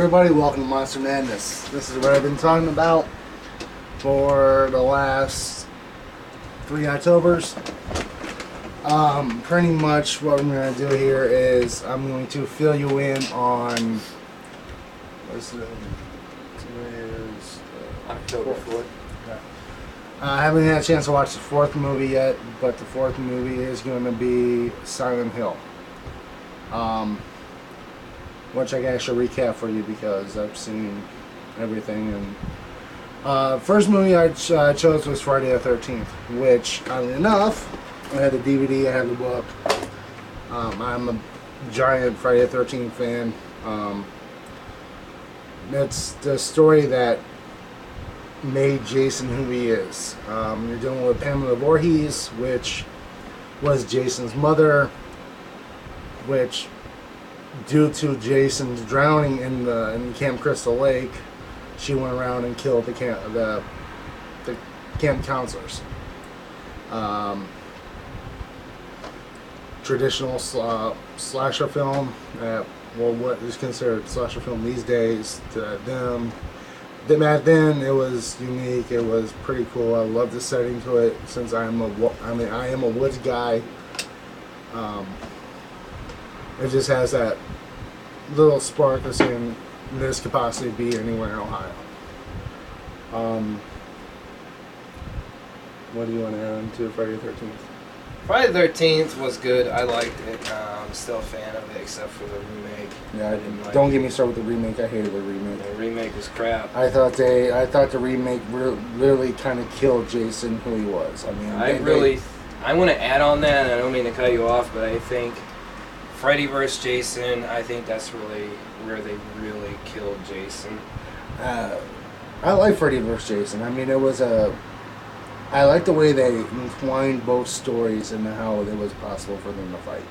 everybody? Welcome to Monster Madness. This is what I've been talking about for the last 3 Octobers. Pretty much what I'm going to do here is I'm going to fill you in on October 4th. I haven't had a chance to watch the 4th movie yet, but the 4th movie is going to be Silent Hill. Which I can actually recap for you because I've seen everything. And first movie I chose was Friday the 13th, which, oddly enough, I had the DVD, I had the book. I'm a giant Friday the 13th fan. It's the story that made Jason who he is. You're dealing with Pamela Voorhees, which was Jason's mother, which, due to Jason's drowning in Camp Crystal Lake, she went around and killed the camp counselors. Traditional slasher film, what is considered slasher film these days to them. Back then, it was unique. It was pretty cool. I love the setting to it since I am a woods guy. It just has that little spark of saying this could possibly be anywhere in Ohio. What do you want to add on to Friday the 13th? Friday the 13th was good. I liked it. I'm still a fan of it, except for the remake. Yeah, don't get me started with the remake. I hated the remake. The remake was crap. I thought the remake really kind of killed Jason who he was. I mean, I want to add on that, and I don't mean to cut you off, but I think Freddy vs. Jason, I think that's really where they really killed Jason. I like Freddy vs. Jason. I mean, I like the way they entwined both stories and how it was possible for them to fight.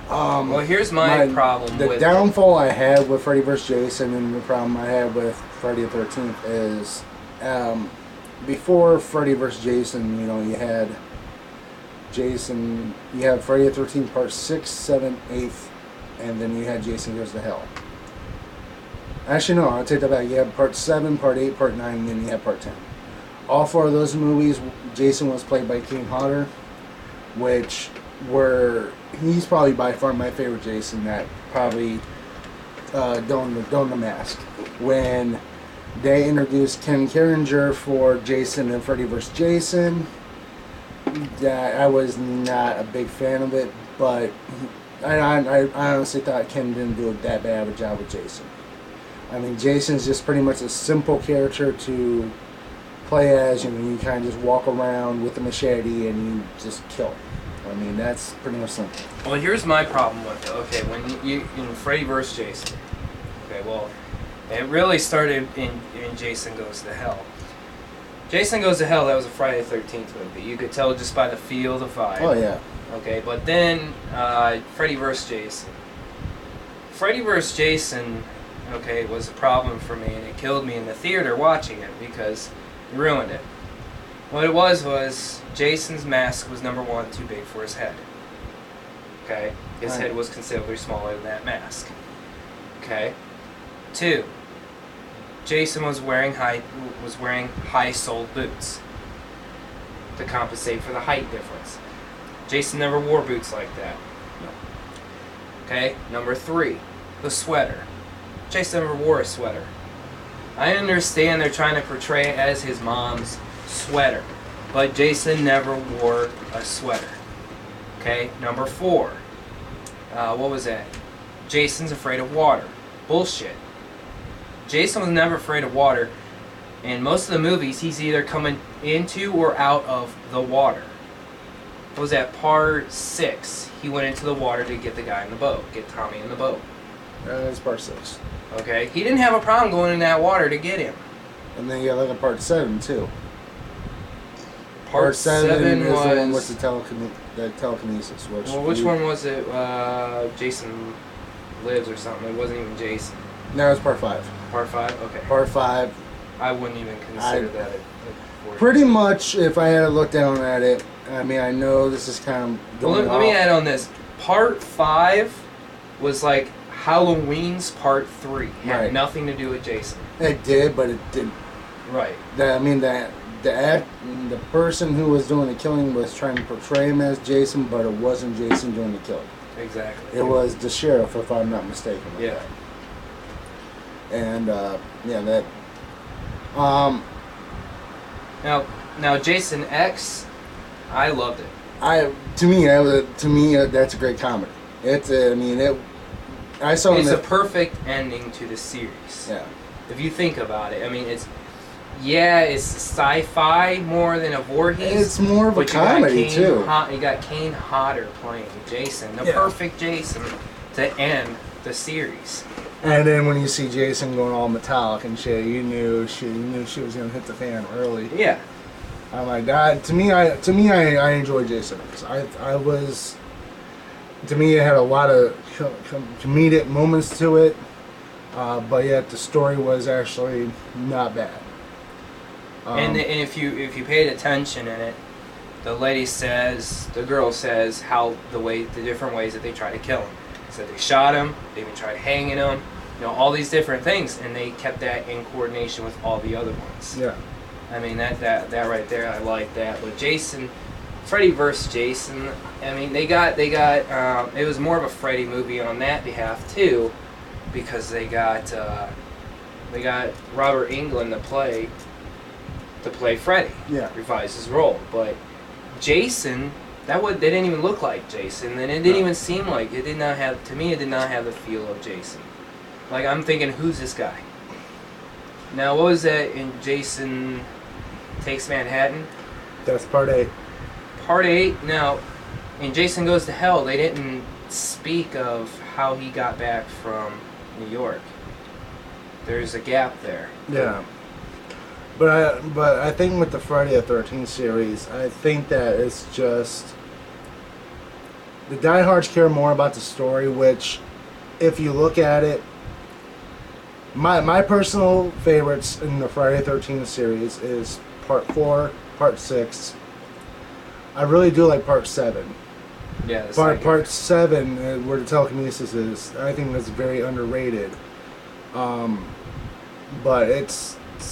Well, here's my problem with... The downfall I had with Freddy vs. Jason and the problem I had with Friday the 13th is before Freddy vs. Jason, you had Jason, you had Friday the 13th part 6, 7, 8, and then you had Jason Goes to Hell. Actually, no, I'll take that back. You had part 7, part 8, part 9, and then you had part 10. All 4 of those movies, Jason was played by Kane Hodder, which he's probably by far my favorite Jason that probably donned the mask. When they introduced Ken Carringer for Jason and Freddy vs. Jason, I was not a big fan of it, but I honestly thought Ken didn't do that bad of a job with Jason. I mean, Jason's just pretty much a simple character to play as. You kind of just walk around with a machete and you just kill. I mean, that's pretty much simple. Well, here's my problem with it. Okay, when you Freddy vs. Jason. Okay, well, it really started in Jason Goes to Hell. Jason Goes to Hell, that was a Friday the 13th movie. You could tell just by the feel, the vibe. Oh, yeah. Okay, but then Freddy vs. Jason. Freddy vs. Jason, okay, was a problem for me, and it killed me in the theater watching it because it ruined it. What it was Jason's mask was, number 1, too big for his head. Okay? His head was considerably smaller than that mask. Okay? 2, Jason was wearing high-soled boots to compensate for the height difference. Jason never wore boots like that. No. Okay? Number 3, the sweater. Jason never wore a sweater. I understand they're trying to portray it as his mom's sweater, but Jason never wore a sweater. Okay? Number 4, what was that? Jason's afraid of water. Bullshit. Jason was never afraid of water. In most of the movies, he's either coming into or out of the water. What was that? Part 6. He went into the water to get the guy in the boat, get Tommy in the boat. That's part 6. Okay? He didn't have a problem going in that water to get him. And then you got a part 7 too. Part 7 is was the one with the telekinesis. Which one was it? Jason Lives or something. It wasn't even Jason. No, it was part 5. Part 5? Okay. Part 5. I wouldn't even consider that Pretty much, if I had to look down at it, I mean, I know this is kind of going let me add on this. Part 5 was like Halloween's Part 3 had Right. nothing to do with Jason. It did, but it didn't. Right. The person who was doing the killing was trying to portray him as Jason, but it wasn't Jason doing the killing. Exactly. It was the sheriff, if I'm not mistaken. Yeah. And that. Now Jason X, I loved it. To me, that's a great comedy. It's I saw It's it. a perfect ending to the series. Yeah. If you think about it, I mean, it's sci-fi more than a Voorhees. It's more of a but comedy too. You got Kane Hodder playing Jason, the Yeah. perfect Jason to end the series. And then when you see Jason going all metallic and shit, you knew she was gonna hit the fan early. Yeah. I'm like that. To me, I enjoy Jason. To me, it had a lot of comedic moments to it, but yet the story was actually not bad. And if you paid attention in it, the girl says how the different ways that they try to kill him. So they shot him, they even tried hanging him, all these different things, and they kept that in coordination with all the other ones. Yeah. I mean that right there, I like that. But Jason, Freddy vs. Jason, I mean they got it was more of a Freddy movie on that behalf too, because they got Robert Englund to play Freddy. Yeah. Revise his role, but Jason, they didn't even look like Jason, and it didn't even seem like it did not have the feel of Jason. Like I'm thinking, who's this guy? Now what was that in Jason Takes Manhattan? That's part 8. Part 8. Now, in Jason Goes to Hell, they didn't speak of how he got back from New York. There's a gap there. Yeah. But I think with the Friday the 13th series, I think that it's just the diehards care more about the story. Which, if you look at it, my personal favorites in the Friday the 13th series is Part 4, Part 6. I really do like Part 7. Yeah. Part 7, where the telekinesis is, I think that's very underrated. But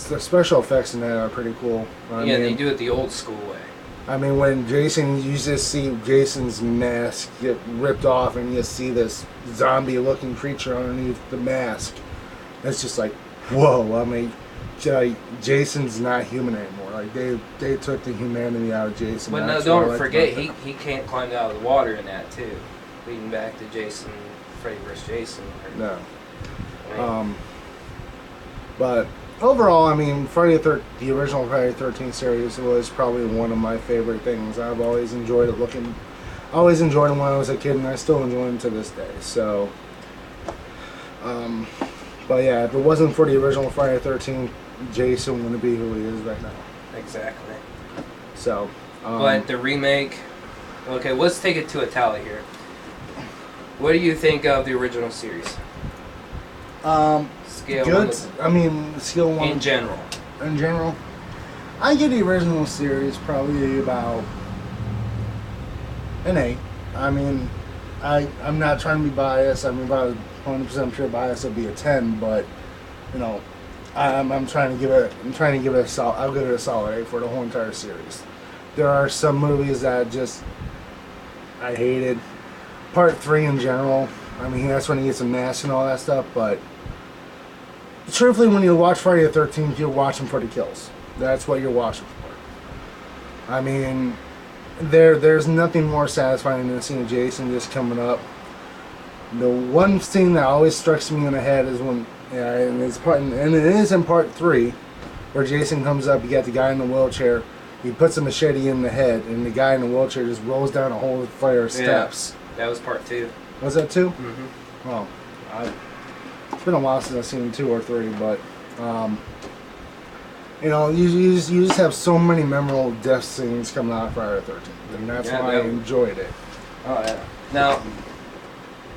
the special effects in that are pretty cool. They do it the old school way. I mean, when you just see Jason's mask get ripped off, and you see this zombie-looking creature underneath the mask. It's just like, whoa! I mean, Jason's not human anymore. Like they took the humanity out of Jason. But no, don't forget, he can't climb out of the water in that too, leading back to Freddy vs. Jason. No. I mean, But overall, I mean, the original Friday the 13th series was probably one of my favorite things. I've always enjoyed it. I always enjoyed them when I was a kid, and I still enjoy them to this day. So, but yeah, if it wasn't for the original Friday the 13th, Jason wouldn't be who he is right now. exactly. So, But the remake, okay, let's take it to a tally here. What do you think of the original series? Scale good. Skill 1. in general. In general, I give the original series probably about an 8. I mean, I'm not trying to be biased. I mean, about 100% pure bias, it'll be a 10. But I'm trying to give it. A solid. I'll give it a solid 8 for the whole entire series. There are some movies that I hated. Part 3 in general. I mean, that's when he gets a mask and all that stuff. But truthfully, when you watch Friday the 13th, you're watching for the kills. That's what you're watching for. I mean, there's nothing more satisfying than seeing Jason just coming up. The one scene that always strikes me in the head is when, and it is in Part 3, where Jason comes up. You got the guy in the wheelchair. He puts a machete in the head, and the guy in the wheelchair just rolls down a whole flight of steps. That was Part 2. Was that 2? Mm-hmm. Oh, it's been a while since I've seen 2 or 3, but you just have so many memorable death scenes coming out of Friday the 13th, and that's why I enjoyed it. Oh yeah. Now,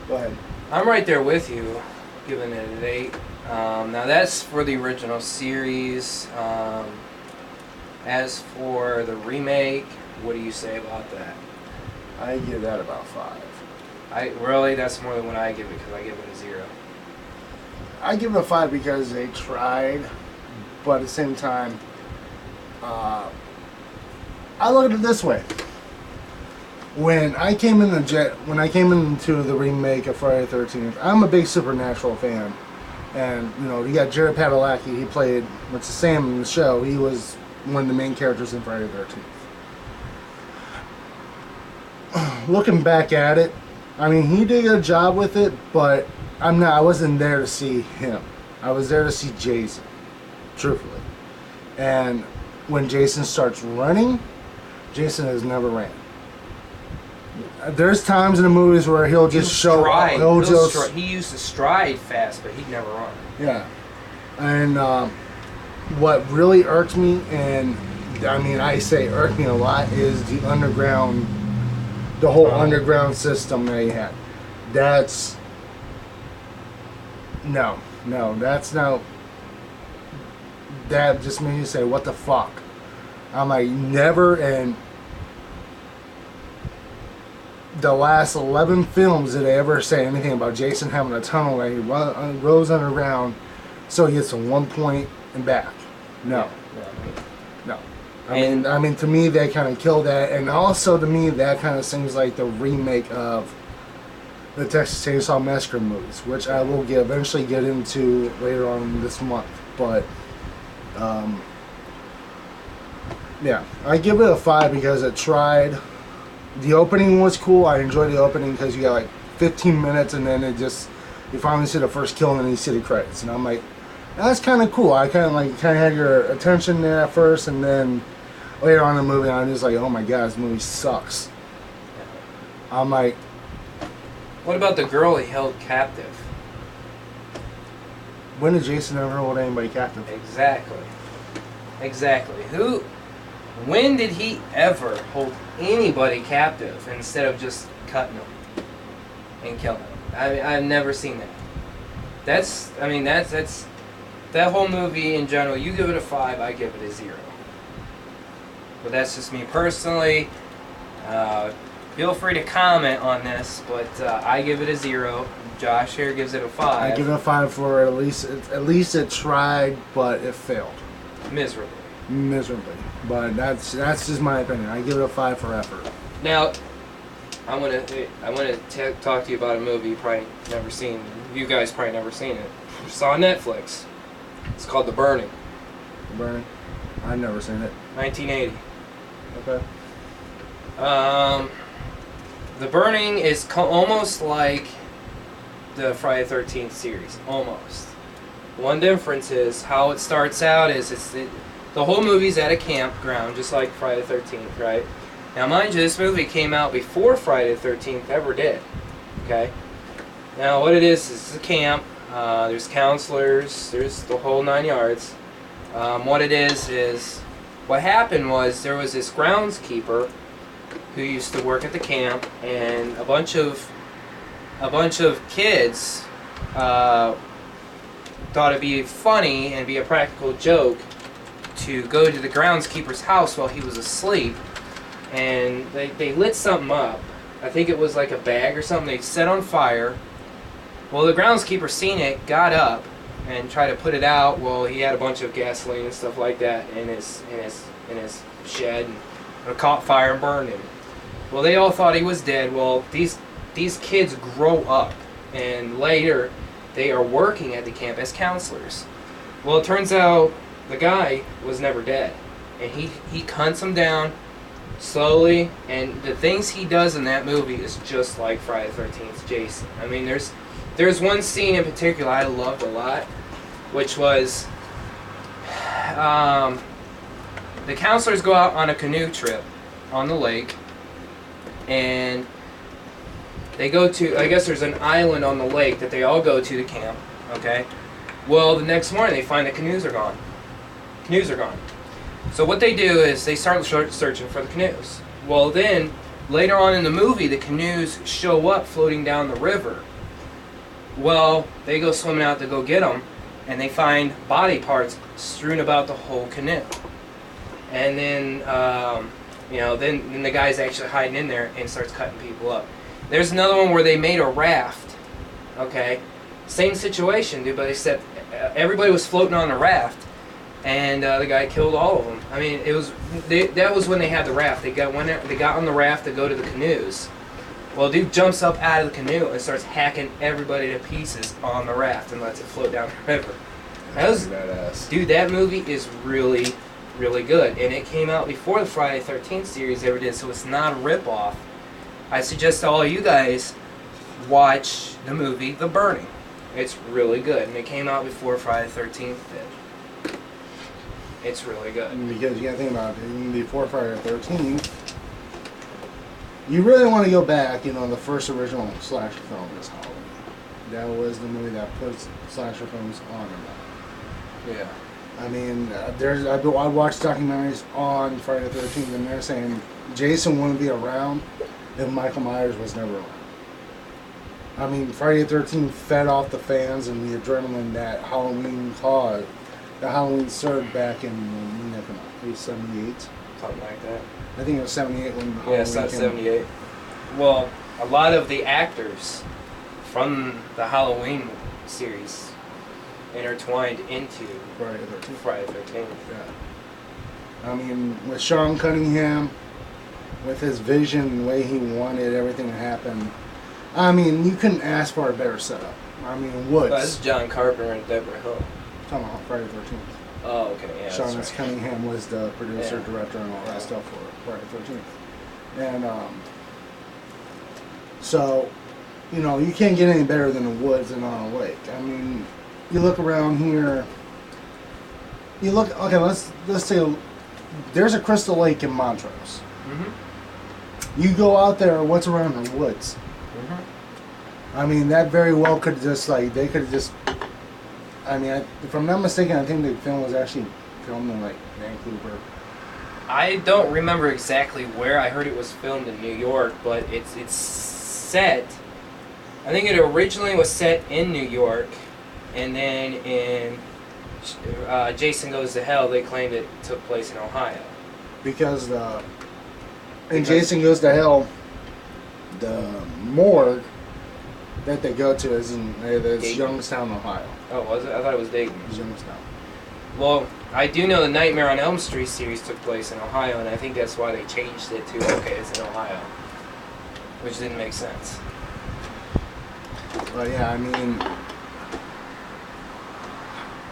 Go ahead. I'm right there with you, giving it an 8. Now that's for the original series. As for the remake, what do you say about that? I give that about 5. That's more than what I give it, because I give it a 0. I give it a 5 because they tried, but at the same time, I look at it this way. When I came into the remake of Friday the 13th, I'm a big Supernatural fan, and you got Jared Padalecki. He played what's the Sam in the show. He was one of the main characters in Friday the 13th. Looking back at it, I mean, he did a job with it, but I wasn't there to see him. I was there to see Jason, truthfully. And when Jason starts running, Jason has never ran. There's times in the movies where he'll just show up. He used to stride fast, but he'd never run. Yeah. And what really irked me, and I mean, I say irked me a lot, is the whole underground system that he had. That's not. That just made you say, what the fuck? I'm like, never. And the last 11 films did they ever say anything about Jason having a tunnel that he rose underground so he gets to one point and back. No. I mean, to me, they kind of killed that, and also to me, that kind of seems like the remake of the Texas Chainsaw Massacre movies, which I will eventually get into later on this month. But yeah, I give it a 5 because it tried. The opening was cool. I enjoyed the opening because you got like 15 minutes, and then you finally see the first kill, and then you see the credits, and I'm like, that's kind of cool. I kind of had your attention there at first, and then later on in the movie, I'm just like, oh my god, this movie sucks. I'm like, what about the girl he held captive? When did Jason ever hold anybody captive? Exactly. When did he ever hold anybody captive instead of just cutting them and killing them? I've never seen that. That's that whole movie in general. You give it a 5, I give it a 0. But that's just me personally. Feel free to comment on this, but I give it a 0. Josh here gives it a 5. I give it a 5 for at least it tried, but it failed miserably. But that's just my opinion. I give it a 5 for effort. Now, I want to talk to you about a movie you probably never seen. You guys probably never seen it. It's on Netflix. It's called The Burning. The Burning? I've never seen it. 1980. Okay. The Burning is almost like the Friday the 13th series. Almost. One difference is how it starts out is the whole movie's at a campground, just like Friday the 13th, right? Now, mind you, this movie came out before Friday the 13th ever did. Okay? Now, what it is a camp. There's counselors. There's the whole 9 yards. What it is what happened was there was this groundskeeper who used to work at the camp, and a bunch of kids thought it'd be funny and be a practical joke to go to the groundskeeper's house while he was asleep, and they lit something up. I think it was like a bag or something they set on fire. Well, the groundskeeper seen it, got up, and tried to put it out. Well, he had a bunch of gasoline and stuff like that in his shed, and it caught fire and burned him. Well, they all thought he was dead. Well, these kids grow up, and later they are working at the camp as counselors. Well, it turns out the guy was never dead, and he hunts them down slowly, and the things he does in that movie is just like Friday the 13th Jason. I mean, there's one scene in particular I loved a lot, which was the counselors go out on a canoe trip on the lake, and they go to, I guess there's an island on the lake that they all go to camp, okay? Well, the next morning they find the canoes are gone. So what they do is they start searching for the canoes. Well, then, later on in the movie, the canoes show up floating down the river. Well, they go swimming out to go get them, and they find body parts strewn about the whole canoe. And then, then the guy's actually hiding in there and starts cutting people up. There's another one where they made a raft. Okay, same situation, dude, but except everybody was floating on the raft, and the guy killed all of them. I mean, that was when they had the raft. They got on the raft to go to the canoes. Well, dude jumps up out of the canoe and starts hacking everybody to pieces on the raft and lets it float down the river. That was badass. Dude, that movie is really, really good, and it came out before the Friday the 13th series ever did, so it's not a ripoff. I suggest to all you guys watch the movie The Burning. It's really good, and it came out before Friday the 13th did. It's really good. Because you gotta think about it, even before Friday the 13th, you really want to go back, the first original slasher film is Halloween. That was the movie that put slasher films on the map. Yeah. I mean, I watched documentaries on Friday the 13th, and they're saying Jason wouldn't be around if Michael Myers was never around. I mean, Friday the 13th fed off the fans and the adrenaline that Halloween caused. The Halloween surge back in 78. Something like that. I think it was 78 when Halloween Yeah, it's not came 78. Well, a lot of the actors from the Halloween series intertwined into Friday the 13th. Friday the 13th. Yeah. I mean, with Sean Cunningham, with his vision, the way he wanted everything to happen, I mean, you couldn't ask for a better setup. I mean, Woods. That's John Carpenter and Deborah Hill. Talking about Friday the 13th. Oh, okay, yeah. Sean that's right. Cunningham was the producer, Yeah. director, and all that stuff for Friday the 13th. And, so, you can't get any better than the Woods and on a lake. I mean, you look around here, okay, let's say there's a Crystal Lake in Montrose. Mm-hmm. You go out there, what's around the woods? Mm-hmm. I mean, that very well could just, I mean, if I'm not mistaken, I think the film was actually filmed in, Vancouver. I don't remember exactly where. I heard it was filmed in New York, but it's set. I think it originally was set in New York, and then in Jason Goes to Hell, they claimed it took place in Ohio. Because in Jason Goes to Hell, the morgue that they go to is in Youngstown, Ohio. Oh, was it? I thought it was Dayton. It's Youngstown. Well, I do know the Nightmare on Elm Street series took place in Ohio, and I think that's why they changed it to, okay, it's in Ohio. Which didn't make sense. But yeah, I mean,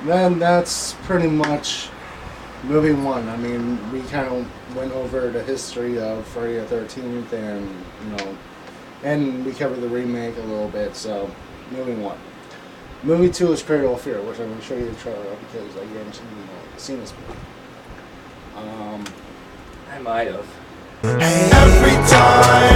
then that's pretty much movie one. I mean, we kind of went over the history of Friday the 13th, and and we covered the remake a little bit. So, movie one. Movie two is Cradle of Fear, which I'm going to show you the trailer of because I haven't seen this movie. I might have. Every time